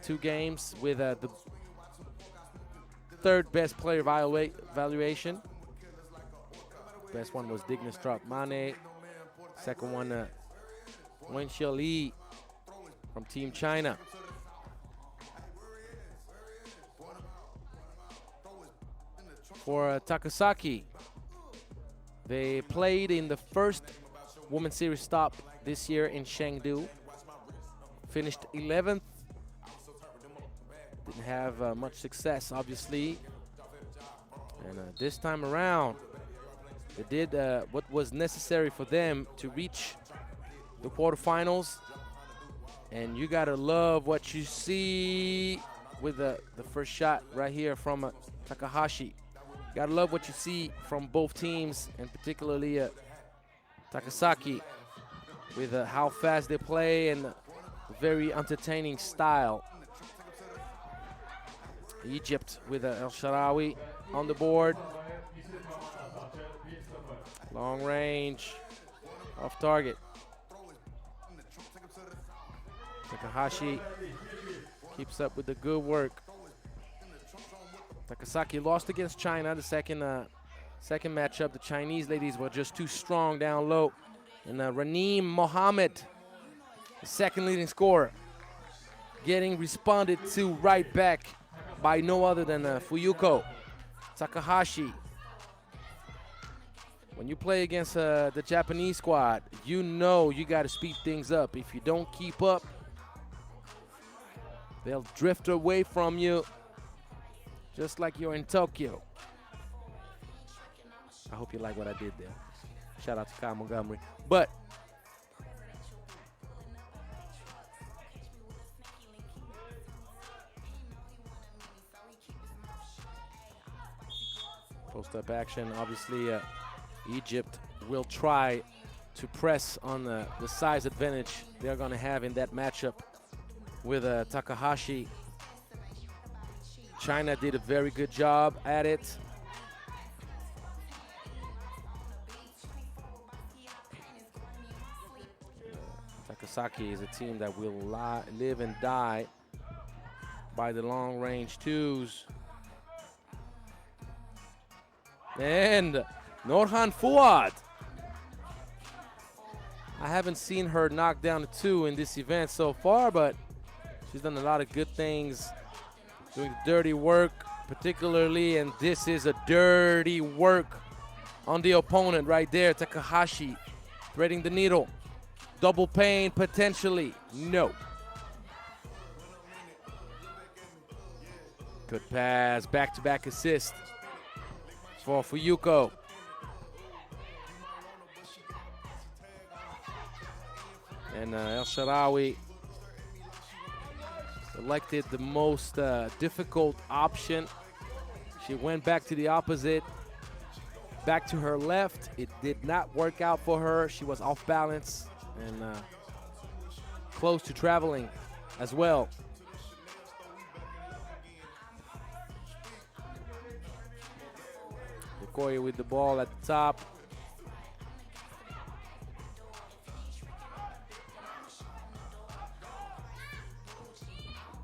2 games with the third best player evaluation. Best one was Dignastruck Mane. Second one, Wenxia Li from Team China. For Takasaki, they played in the first Women's Series stop this year in Chengdu. Finished 11th. Didn't have much success, obviously. And this time around, they did what was necessary for them to reach the quarterfinals. And you gotta love what you see with the first shot right here from Takahashi. You gotta love what you see from both teams, and particularly Takasaki, with how fast they play and very entertaining style. Egypt with El Shaarawy on the board. Long range, off target. Takahashi keeps up with the good work. Takasaki lost against China the second matchup. The Chinese ladies were just too strong down low. And Raneem Mohammed, the second leading scorer, getting responded to right back by no other than Fuyuko Takahashi. When you play against the Japanese squad, you know you got to speed things up. If you don't keep up, they'll drift away from you, just like you're in Tokyo. I hope you like what I did there. Shout out to Kyle Montgomery. But post-up action, obviously Egypt will try to press on the size advantage they're going to have in that matchup with Takahashi. China did a very good job at it. Takasaki is a team that will live and die by the long-range twos. And Norhan Fuad. I haven't seen her knock down a 2 in this event so far, but she's done a lot of good things, doing the dirty work particularly, and this is a dirty work on the opponent right there. Takahashi threading the needle. Double pain potentially. No. Good pass, back-to-back assist for Fuyuko. And El Shaarawy selected the most difficult option. She went back to the opposite, back to her left. It did not work out for her. She was off balance and close to traveling as well. Okoye with the ball at the top.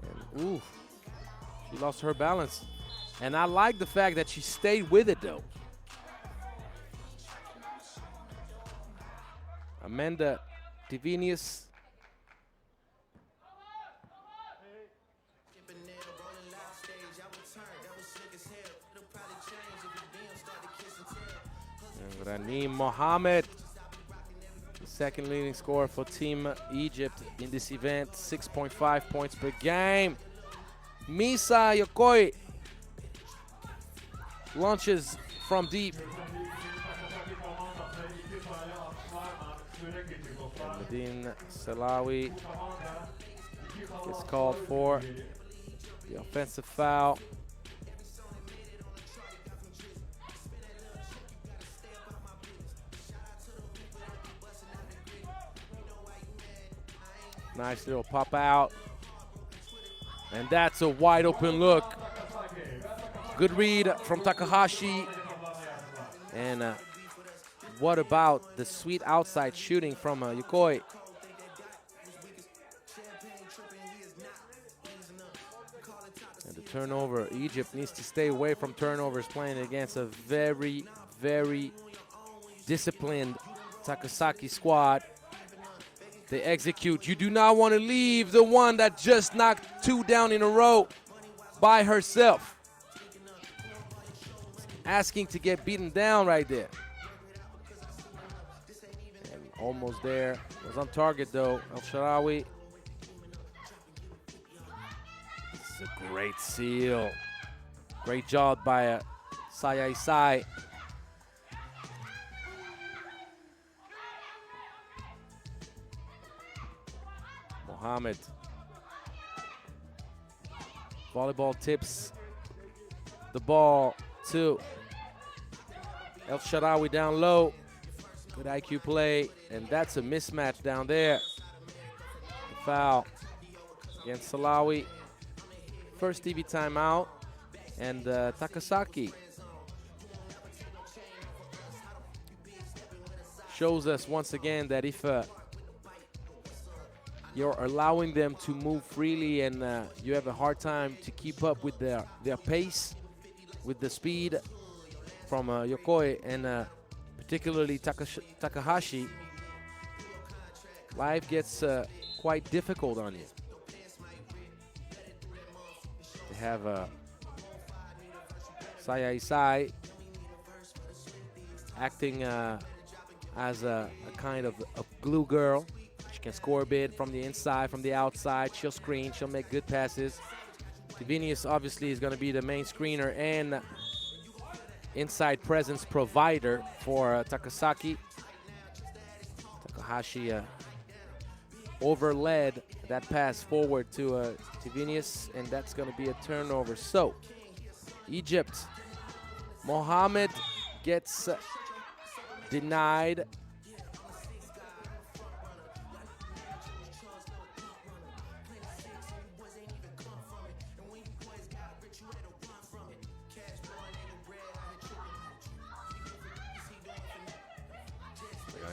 And, ooh, she lost her balance. And I like the fact that she stayed with it, though. Amanda Divinius. And Raneem Mohammed, the second leading scorer for Team Egypt in this event, 6.5 points per game. Misa Yokoi launches from deep. And Medine Salawi is called for the offensive foul. Nice little pop out. And that's a wide open look. Good read from Takahashi. And what about the sweet outside shooting from Yokoi? And the turnover, Egypt needs to stay away from turnovers playing against a very, very disciplined Takasaki squad. They execute. You do not want to leave the one that just knocked 2 down in a row by herself. Asking to get beaten down right there. And almost there. Was on target though. El Shaarawy. This is a great seal. Great job by Saya Isai. Mohammed. Volleyball tips the ball to El Shaarawy down low. Good IQ play, and that's a mismatch down there. The foul against Salawi. First TV timeout, and Takasaki shows us once again that if you're allowing them to move freely and you have a hard time to keep up with their pace, with the speed from Yokoi and particularly Takahashi, life gets quite difficult on you. They have Saya Isai acting as a kind of a glue girl. She can score a bit from the inside, from the outside. She'll screen, she'll make good passes. Tivinius obviously is going to be the main screener and inside presence provider for Takasaki. Takahashi overled that pass forward to Tivinius, and that's going to be a turnover. So, Egypt, Mohammed gets denied.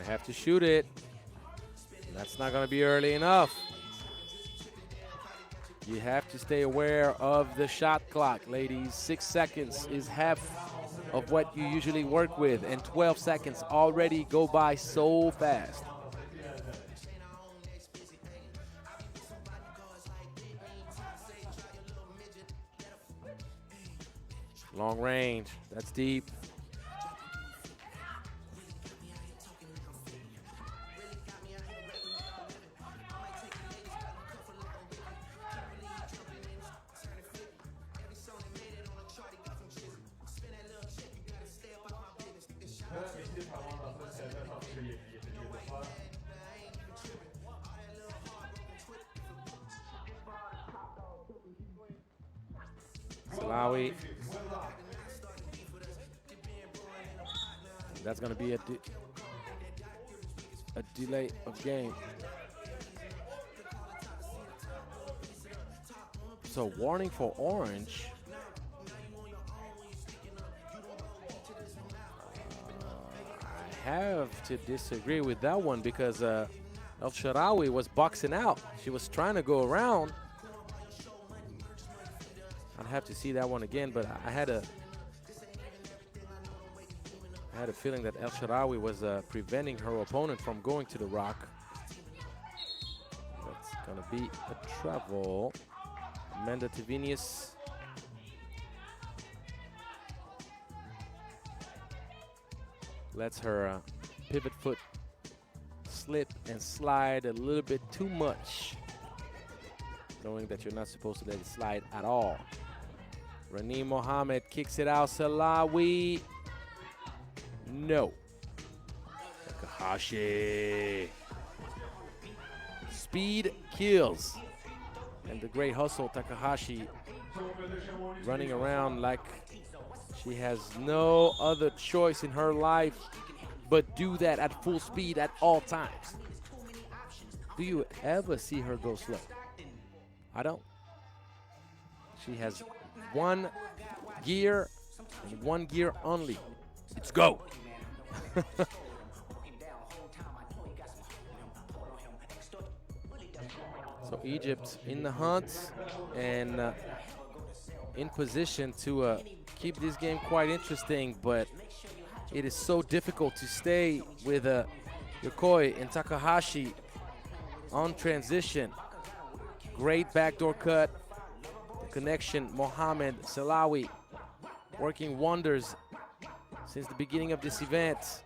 Have to shoot it. That's not going to be early enough. You have to stay aware of the shot clock, ladies. 6 seconds is half of what you usually work with, and 12 seconds already go by so fast. Long range, that's deep. Salawi. That's going to be a delay of game. So warning for orange. I have to disagree with that one because El Shaarawy was boxing out. She was trying to go around. I'd have to see that one again, but I had a feeling that El Shaarawy was preventing her opponent from going to the rock. That's gonna be a travel. Amanda Tivinius. Lets her pivot foot slip and slide a little bit too much, knowing that you're not supposed to let it slide at all. Raneem Mohammed kicks it out. Salawi. No. Takahashi. Speed kills. And the great hustle, Takahashi running around like she has no other choice in her life but do that at full speed at all times. Do you ever see her go slow? I don't. She has one gear and one gear only. It's go. So Egypt in the hunt and in position to keep this game quite interesting, but it is so difficult to stay with Yokoi and Takahashi on transition. Great backdoor cut. The connection, Mohamed Salawi working wonders since the beginning of this event.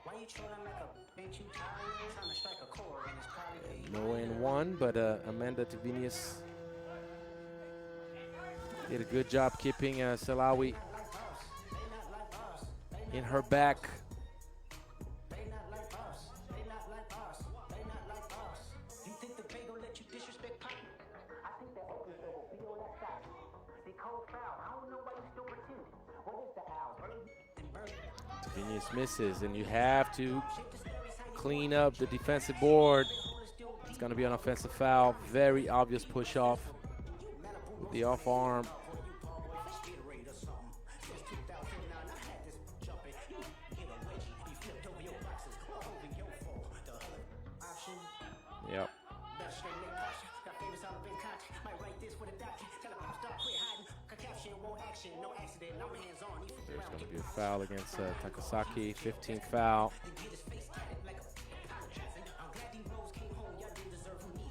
No in one, but Amanda Tuvinius did a good job keeping Salawi in her back. Tuvinius misses, and you have to clean up the defensive board. It's going to be an offensive foul. Very obvious push off with the off arm. Yep. There's going to be a foul against Takasaki, 15th foul.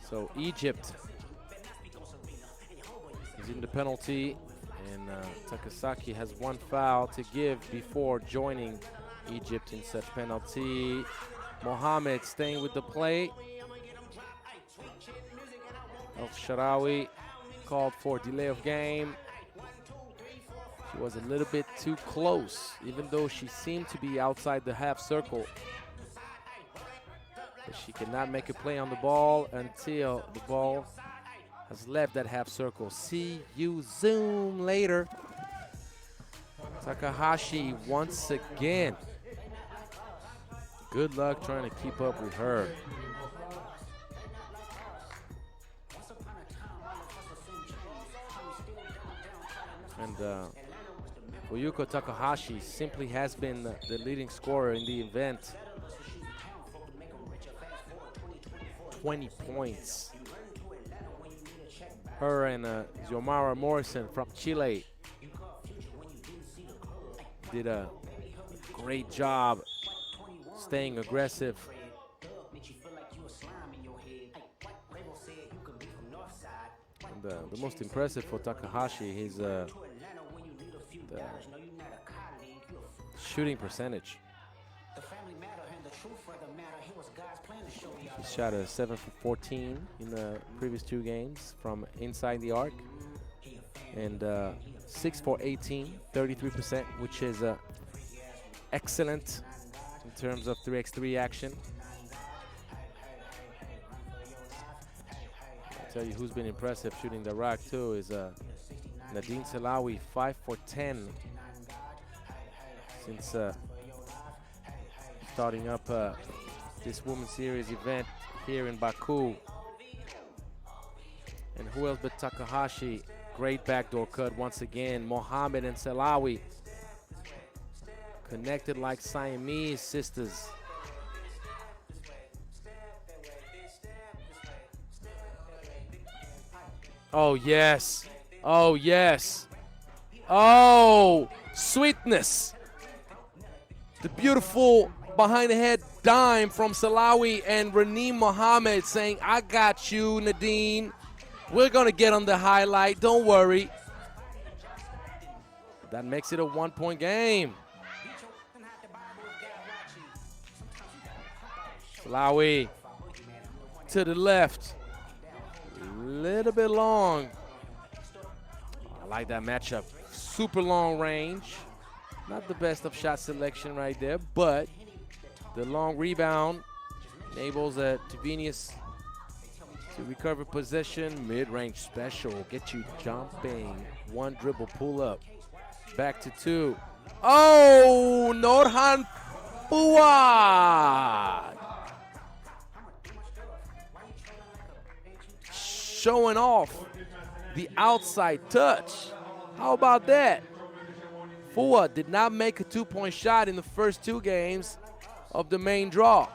So Egypt is in the penalty, and Takasaki has one foul to give before joining Egypt in such penalty. Mohamed staying with the play. El-Sharawi called for delay of game. She was a little bit too close, even though she seemed to be outside the half circle. But she cannot make a play on the ball until the ball has left that half circle. See you zoom later. Takahashi once again. Good luck trying to keep up with her. And Oyuko Takahashi simply has been the leading scorer in the event. 20 points. Her and Xiomara Morrison from Chile did a great job staying aggressive. And the most impressive for Takahashi is the shooting percentage. He shot a 7 for 14 in the previous two games from inside the arc, and 6 for 18, 33%, which is excellent in terms of 3x3 action. I'll tell you who's been impressive shooting the rack too is Nadine Salawi, 5 for 10 since starting up this Women's Series event here in Baku. And who else but Takahashi? Great backdoor cut once again. Mohamed and Salawi connected like Siamese sisters. Oh, yes. Oh, yes. Oh, sweetness. The beautiful behind the head dime from Salawi and Raneem Mohamed saying, I got you, Nadine. We're going to get on the highlight. Don't worry. That makes it a 1-point game. Salawi to the left. A little bit long. I like that matchup. Super long range. Not the best of shot selection right there, but the long rebound enables Tuvinius to recover possession. Mid-range special, get you jumping. One dribble pull up. Back to two. Oh, Norhan Fuad. Showing off the outside touch. How about that? Fuad did not make a two-point shot in the first two games of the main draw.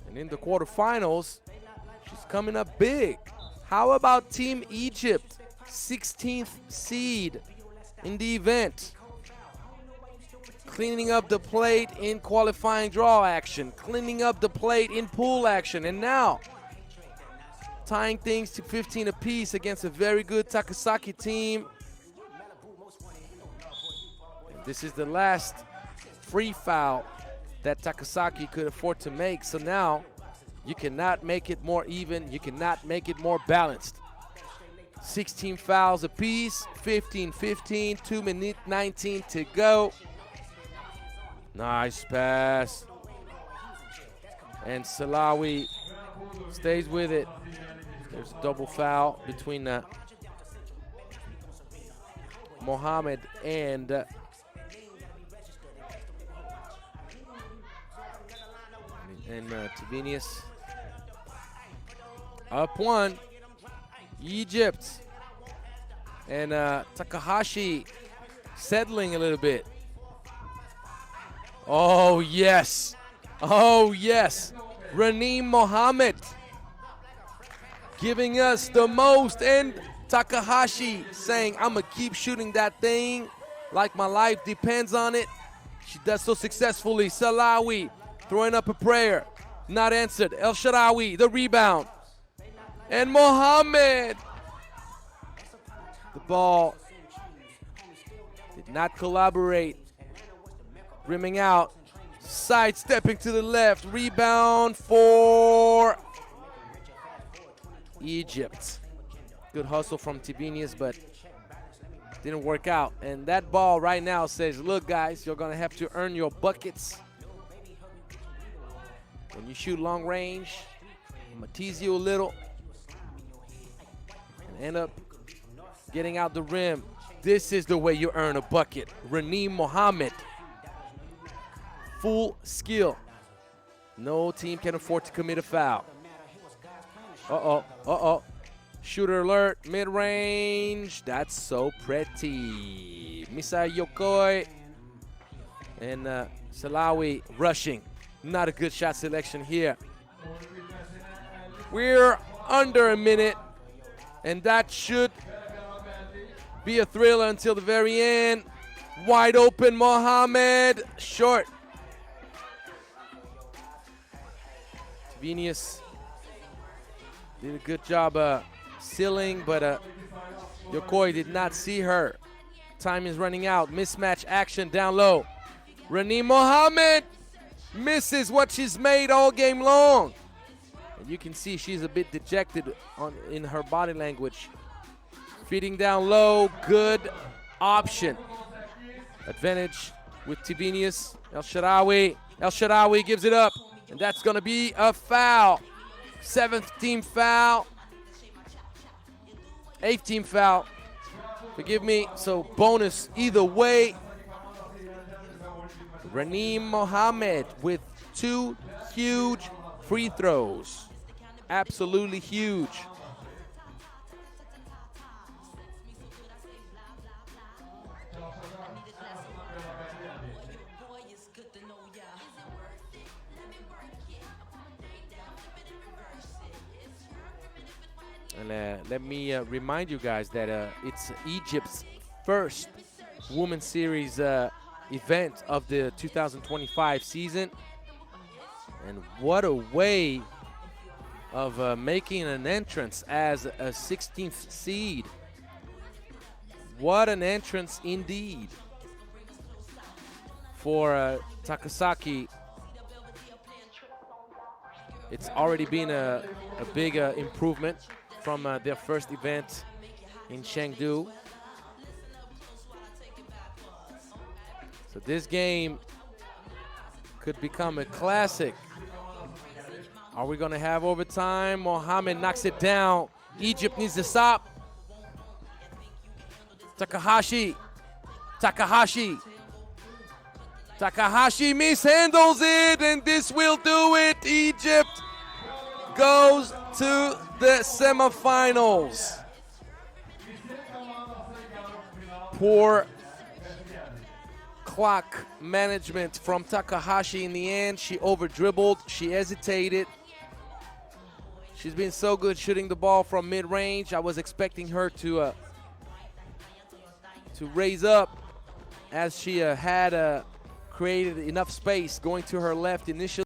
And in the quarterfinals, she's coming up big. How about Team Egypt, 16th seed in the event? Cleaning up the plate in qualifying draw action, cleaning up the plate in pool action, and now tying things to 15 apiece against a very good Takasaki team. And this is the last free foul that Takasaki could afford to make, so now you cannot make it more even, you cannot make it more balanced. 16 fouls apiece, 15-15, 2 minute 19 to go. Nice pass. And Salawi stays with it. There's a double foul between Mohammed and Tibinius. Up one, Egypt. And Takahashi settling a little bit. Oh, yes. Oh, yes. Raneem Mohammed giving us the most. And Takahashi saying, I'm going to keep shooting that thing like my life depends on it. She does so successfully. Salawi throwing up a prayer. Not answered. El Shaarawy, the rebound. And Mohammed. The ball did not collaborate. Rimming out. Sidestepping to the left. Rebound for Egypt. Good hustle from Tibinius, but didn't work out. And that ball right now says, look, guys, you're going to have to earn your buckets. When you shoot long range, I'm going to tease you a little and end up getting out the rim. This is the way you earn a bucket. Raneem Mohammed. Full skill. No team can afford to commit a foul. Shooter alert, mid-range. That's so pretty. Misa Yokoi and Salawi rushing. Not a good shot selection here. We're under a minute, and that should be a thriller until the very end. Wide open, Mohammed. Short. Tibinius did a good job sealing, but Yokoi did not see her. Time is running out. Mismatch action down low. Raneem Mohammed misses what she's made all game long. And you can see she's a bit dejected in her body language. Feeding down low, good option. Advantage with Tibinius. El Shaarawy gives it up, and that's going to be a foul. 7th team foul. 8th team foul. Forgive me, so bonus either way. Raneem Mohammed with 2 huge free throws. Absolutely huge. And let me remind you guys that it's Egypt's first Women's Series event of the 2025 season. And what a way of making an entrance as a 16th seed. What an entrance indeed for Takasaki. It's already been a big improvement from their first event in Chengdu. So this game could become a classic. Are we going to have overtime? Mohammed knocks it down. Egypt needs to stop. Takahashi mishandles it, and this will do it. Egypt goes to the semifinals. Poor clock management from Takahashi in the end. She over dribbled, she hesitated. She's been so good shooting the ball from mid-range. I was expecting her to raise up as she had created enough space going to her left initially.